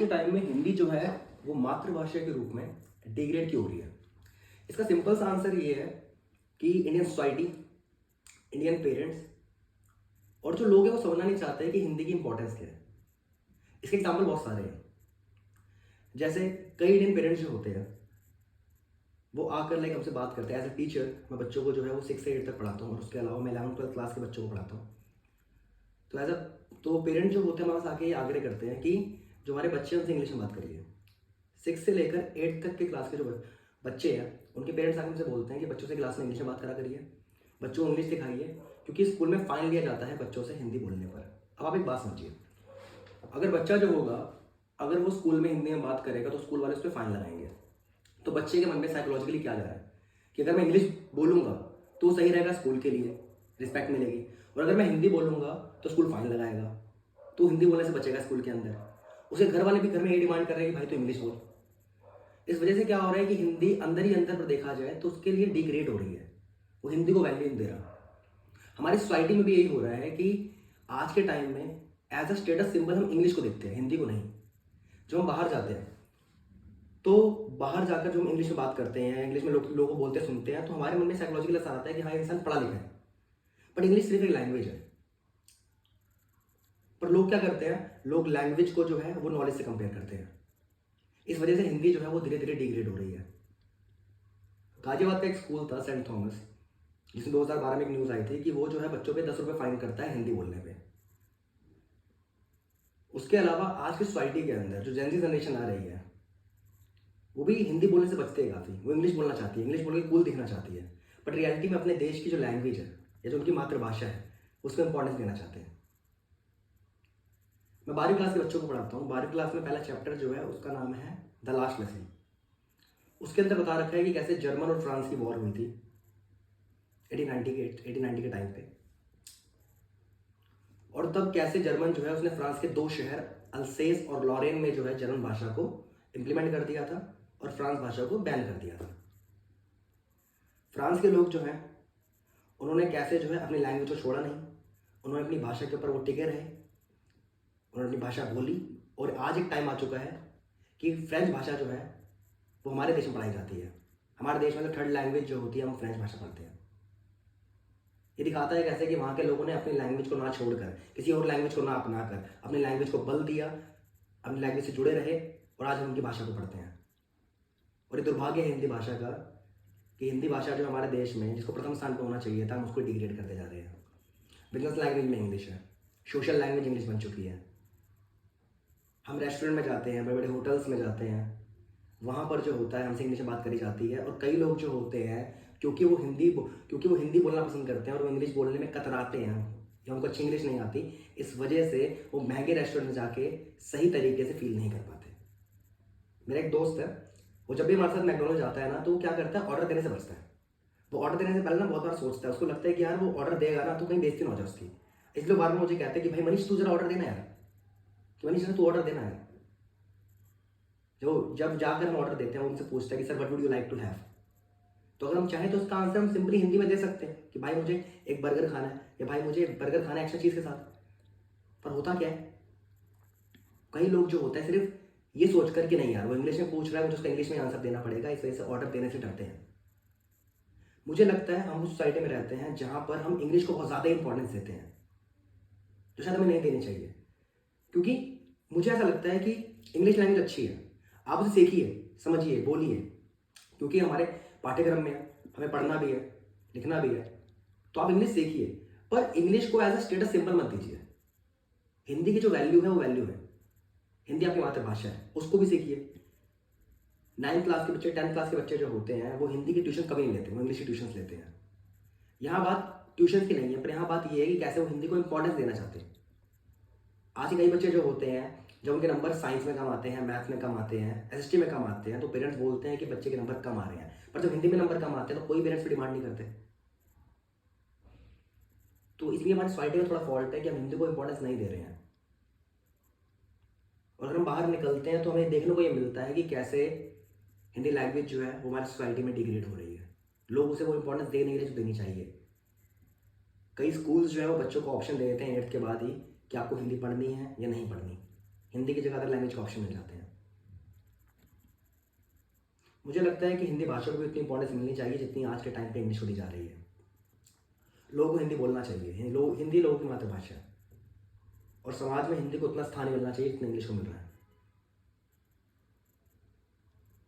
के टाइम में हिंदी जो है वो मातृभाषा के रूप में डिग्रेड क्यों हो रही है। इसका सिंपल सा आंसर ये है कि इंडियन सोसाइटी, इंडियन पेरेंट्स और जो लोग हैं वो समझना नहीं चाहते कि हिंदी की इंपॉर्टेंस क्या है। इसके एग्जाम्पल बहुत सारे हैं। जैसे कई इंडियन पेरेंट्स जो होते हैं वो आकर लाइक हमसे बात करते हैं। एज ए टीचर मैं बच्चों को जो है वो 6 से 8 तक पढ़ाता हूँ और उसके अलावा मैं 11th 12th क्लास के बच्चों को पढ़ाता हूँ। तो एज अ तो पेरेंट जो होते हैं हमारे पास आके ये आग्रह करते हैं कि जो हमारे बच्चे हैं उनसे इंग्लिश में बात करिए। 6 से लेकर 8 तक के क्लास के जो बच्चे हैं उनके पेरेंट्स आके हमसे बोलते हैं कि बच्चों से क्लास में इंग्लिश में बात करा करिए, बच्चों को इंग्लिश सिखाइए, क्योंकि स्कूल में फाइन लिया जाता है बच्चों से हिंदी बोलने पर। अब आप एक बात समझिए, अगर बच्चा जो होगा अगर वो स्कूल में हिंदी में बात करेगा तो स्कूल वाले उस पर फाइन लगाएंगे। तो बच्चे के मन में साइकोलॉजिकली क्या जा रहा है कि अगर मैं इंग्लिश बोलूँगा तो सही रहेगा, स्कूल के लिए रिस्पेक्ट मिलेगी, और अगर मैं हिंदी बोलूँगा तो स्कूल फाइन लगाएगा, तो हिंदी बोलने से बचेगा स्कूल के अंदर। उसके घर वाले भी घर में ये डिमांड कर रहे हैं कि भाई तो इंग्लिश बोल। इस वजह से क्या हो रहा है कि हिंदी अंदर ही अंदर पर देखा जाए तो उसके लिए डिग्रेड हो रही है, वो हिंदी को वैल्यू नहीं दे रहा। हमारी सोसाइटी में भी यही हो रहा है कि आज के टाइम में एज अ स्टेटस सिंबल हम इंग्लिश को देखते हैं, हिंदी को नहीं। जब हम बाहर जाते हैं तो बाहर जाकर जो हम इंग्लिश में बात करते हैं, इंग्लिश में लोगों को बोलते सुनते हैं, तो हमारे मन में साइकोलॉजिकल असर आता है कि हाँ इंसान पढ़ा लिखा है। बट इंग्लिश सिर्फ एक लैंग्वेज है। पर लोग क्या करते हैं, लोग लैंग्वेज को जो है वो नॉलेज से कंपेयर करते हैं। इस वजह से हिंदी जो है वो धीरे धीरे डिग्रेड हो रही है। गाजियाबाद का एक स्कूल था सेंट थॉमस, जिसमें 2012 में एक न्यूज़ आई थी कि वो जो है बच्चों पे 10 रुपये फाइन करता है हिंदी बोलने पे। उसके अलावा आज की सोसाइटी के अंदर जो जेन ज़ी जनरेशन आ रही है वो भी हिंदी बोलने से बचते हैं काफ़ी। वो इंग्लिश बोलना चाहती है, इंग्लिश बोल के कूल दिखना चाहती है, बट रियलिटी में अपने देश की जो लैंग्वेज है या जो उनकी मातृभाषा है उसको इंपॉर्टेंस देना चाहते हैं। मैं 12वीं क्लास के बच्चों को पढ़ाता हूँ। 12वीं क्लास में पहला चैप्टर जो है उसका नाम है द लास्ट लेसन। उसके अंदर बता रखा है कि कैसे जर्मन और फ्रांस की वॉर हुई थी 1890 के टाइम पे, और तब कैसे जर्मन जो है उसने फ्रांस के 2 शहर अल्सेस और लॉरेन में जो है जर्मन भाषा को इम्प्लीमेंट कर दिया था और फ्रांस भाषा को बैन कर दिया था। फ्रांस के लोग जो हैं उन्होंने कैसे जो है अपनी लैंग्वेज को छोड़ा नहीं, उन्होंने अपनी भाषा के ऊपर वो टिके रहे, उन्होंने अपनी भाषा बोली। और आज एक टाइम आ चुका है कि फ्रेंच भाषा जो है वो हमारे देश में पढ़ाई जाती है। हमारे देश में तो थर्ड लैंग्वेज जो होती है हम फ्रेंच भाषा पढ़ते हैं। ये दिखाता है कैसे कि वहाँ के लोगों ने अपनी लैंग्वेज को ना छोड़कर, किसी और लैंग्वेज को ना अपनाकर अपनी लैंग्वेज को बल दिया, अपनी लैंग्वेज से जुड़े रहे, और आज हम उनकी भाषा को पढ़ते हैं। और ये दुर्भाग्य है हिंदी भाषा का कि हिंदी भाषा जो हमारे देश में जिसको प्रथम स्थान पर होना चाहिए था हम उसको डिग्रेड करते जा रहे हैं। बिजनेस लैंग्वेज में इंग्लिश है, सोशल लैंग्वेज इंग्लिश बन चुकी है। हम रेस्टोरेंट में जाते हैं, बड़े बड़े होटल्स में जाते हैं, वहाँ पर जो होता है हमसे इंग्लिश में बात करी जाती है। और कई लोग जो होते हैं क्योंकि वो हिंदी बोलना पसंद करते हैं और वो इंग्लिश बोलने में कतराते हैं या उनको अच्छी इंग्लिश नहीं आती, इस वजह से वो महंगे रेस्टोरेंट में जाके सही तरीके से फील नहीं कर पाते। मेरा एक दोस्त है, वो जब भी हमारे साथ मैकडोनल्ड जाता है ना तो वो क्या करता है, ऑर्डर देने से बचता है। वो ऑर्डर देने से पहले ना बहुत बार सोचता है, उसको लगता है कि यार वो ऑर्डर देगा ना तो कहीं बेइज्जती ना हो जाए उसकी। इसलिए बार बार मुझे कहते हैं कि भाई मनीष तू जरा ऑर्डर देना यार, कि मनीष जरा तू ऑर्डर देना है। जो जब जाकर हम ऑर्डर देते हैं उनसे पूछता है कि sir what would you like to have. तो अगर हम चाहें तो उसका आंसर हम सिंपली हिंदी में दे सकते हैं कि भाई मुझे एक बर्गर खाना है, या भाई मुझे एक बर्गर खाना है एक्स्ट्रा चीज़ के साथ। पर होता क्या है, कई लोग जो होते हैं सिर्फ ये सोच कर कि नहीं यार वो इंग्लिश में पूछ रहा है, मुझे उसका इंग्लिश में आंसर देना पड़ेगा, इस वजह से ऑर्डर देने से डरते हैं। मुझे लगता है हम उस सोसाइटी में रहते हैं जहाँ पर हम इंग्लिश को बहुत ज़्यादा इंपॉर्टेंस देते हैं, जो शायद हमें नहीं देनी चाहिए। क्योंकि मुझे ऐसा लगता है कि इंग्लिश लैंग्वेज अच्छी है, आप उसे सीखिए, समझिए, बोलिए, क्योंकि हमारे पाठ्यक्रम में हमें पढ़ना भी है, लिखना भी है। तो आप इंग्लिश सीखिए, पर इंग्लिश को एज अ स्टेटस सिंबल मत दीजिए। हिंदी की जो वैल्यू है वो वैल्यू है, हिंदी आपकी मातृभाषा है, उसको भी सीखिए। 9th क्लास के बच्चे, 10th क्लास के बच्चे जो होते हैं वो हिंदी की ट्यूशन कभी नहीं लेते, वो इंग्लिश की ट्यूशन लेते हैं। यहाँ बात ट्यूशन की नहीं है, पर यहाँ बात ये है कि कैसे वो हिंदी को इंपॉर्टेंस देना चाहते हैं। आज के कई बच्चे जो होते हैं, जब उनके नंबर साइंस में कम आते हैं, मैथ में कम आते हैं, एसएसटी में कम आते हैं, तो पेरेंट्स बोलते हैं कि बच्चे के नंबर कम आ रहे हैं। पर जब हिंदी में नंबर कम आते हैं तो कोई पेरेंट्स भी डिमांड नहीं करते। तो इसलिए हमारी सोसाइटी में थोड़ा फॉल्ट है कि हम हिंदी को इंपॉर्टेंस नहीं दे रहे हैं। और अगर हम बाहर निकलते हैं तो हमें देखने को ये मिलता है कि कैसे हिंदी लैंग्वेज जो है वो हमारी सोसाइटी में डिग्रेड हो रही है। लोग उसे वो इंपॉर्टेंस दे नहीं रहे जो देनी चाहिए। कई स्कूल्स जो है वो बच्चों को ऑप्शन दे देते हैं 8th के बाद ही कि आपको हिंदी पढ़नी है या नहीं पढ़नी। हिंदी की जगह अदर लैंग्वेज के ऑप्शन मिल जाते हैं। मुझे लगता है कि हिंदी भाषा को भी उतनी इंपॉर्टेंस मिलनी चाहिए जितनी आज के टाइम पे इंग्लिश होती जा रही है। लोगों को हिंदी बोलना चाहिए, हिंदी लोगों की मातृभाषा है और समाज में हिंदी को उतना स्थान मिलना चाहिए जितना इंग्लिश को मिल रहा है।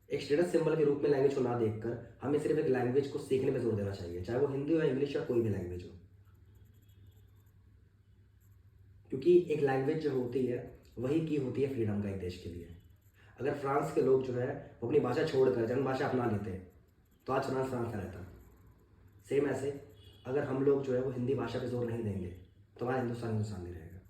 एक स्टेटस सिंबल के रूप में लैंग्वेज को ना देखकर हमें सिर्फ एक लैंग्वेज को सीखने पर जोर देना चाहिए, चाहे वो हिंदी हो या इंग्लिश या कोई भी लैंग्वेज हो। क्योंकि एक लैंग्वेज जो होती है वही की होती है फ्रीडम का एक देश के लिए। अगर फ्रांस के लोग जो है वो अपनी भाषा छोड़कर जन्म भाषा अपना लेते तो आज फ्रांस फ्रांस का रहता। सेम ऐसे अगर हम लोग जो है वो हिंदी भाषा पे जोर नहीं देंगे तो हमारा हिंदुस्तान हिंदुस्तान नहीं रहेगा।